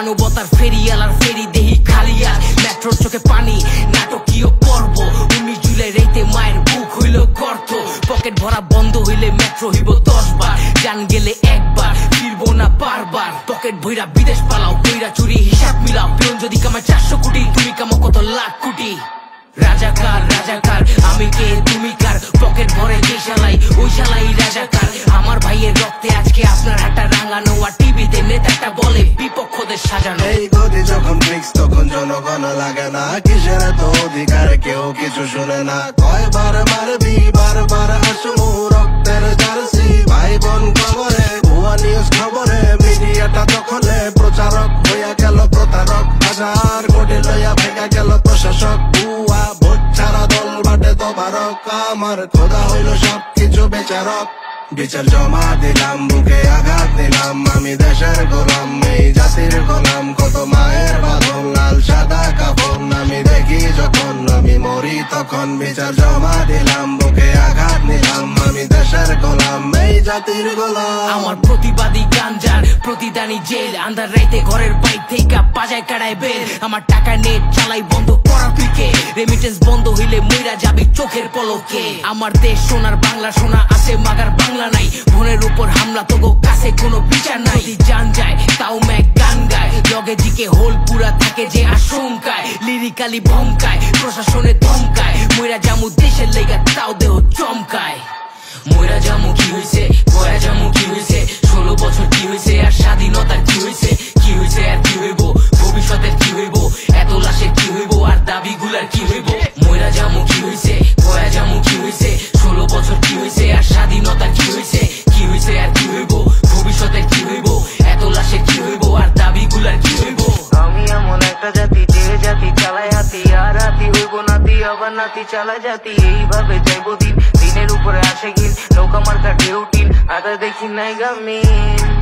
মানবতার ফেরিয়ালার ফেরি দেহি খালিয়া মেট্রোর চোখে পানি নাটকীয় পর্ব 19 জুলাই রাইতে মায়ের বুক হইল গর্ত পকেট ভরা বন্ধ হইলে মেট্রো হইব 10 বার জান গেলে একবার ফিরবো না বারবার পকেট ভইরা বিদেশ পালাও কইরা চুরি হিসাব মিলাও পিয়ন যদি কামায় 400 কোটি তুমি কামাও কত লাখ কোটি রাজাকার রাজাকার আমি কে তুমি কার পকেট ভরে যে শালাই ওই শালাই রাজাকার আমার ভাইয়ের রক্তে আজকে আপনার হাতটা রাঙানো আর টিভিতে নেতাটা বলে বিপক্ষদের সাজানো এই গদি যখন ফিক্স তখন জনগণ লাগে না কিসের তো অধিকার কেউ কিছু শুনে না কয়বার মারবি বারবার আসমু রক্তের জার্সি ভাই বোন খবরে ভুয়া নিউজ খবরে মিডিয়াটা দখলে প্রচারক হইয়া গেল প্রতারক হাজার কোটি লইয়া ভেঙা গেল প্রশাসক ভুয়া ভোট ছাড়া দল বাটে তোমারক আমার খোদা হইল সবকিছু বেচারক বিচার জমা দিলাম বুকে আঘাত দিলাম আমি দেশের গোলাম এই জাতির গোলাম কত মায়ের বাঁধন লাল সাদা কাপড় আমি দেখি যখন আমি মরি তখন বিচার জমা দিলাম বুকে আঘাত নিলাম আমি দেশের গোলাম এই জাতির গোলাম আমার প্রতিবাদী গাঞ্জার প্রতিদানী জেল আন্ধার রাইতে ঘরের বাইর থেকে বাজায় কাড়ায় বেল আমার টাকা নেট চালাই বন্ধ করার পিকে রেমিটেন্স বন্ধ হইলে মইরা যাবি চোখের পলকে আমার দেশ সোনার বাংলা সোনা আছে মাগার বাংলা নাই বোনের উপর হামলা তো কাছে কোনো বিচার নাই জান যায় তাও ম্যাক গান গায় লগে জিকে হোল পুরা থাকে যে আশঙ্কায় লিরিকালি ভমকায় প্রশাসনের ধমকায় মইরা জামু দেশের লেগা তাও দেহ চমকায় মইরা জামু কি হইছে কয়া জামু কি হইছে 16 বছর কি হইছে আর স্বাধীনতার কি হইছে আর কি হইব ভবিষ্যতের কি হইব এত লাশের কি হইব আর দাবিগুলার কি হইব মইরা জামু কি হইছে কয়া জামু কি হইছে 16 বছর কি হইছে আর স্বাধীনতার কি হইছে আর কি হইব ভবিষ্যতের কি হইব এত লাশের কি হইব আর দাবিগুলার কি হইব আমি এমন একটা জাতি যে জাতি চালায় হাতি আর হাতি হইব নাতি আবার নাতি চালায় জাতি এইভাবে যাইব দিন দিনের উপরে আসে গিল নৌকা মার্কা ঢেউ টিল আদা দেখি নাই গামিন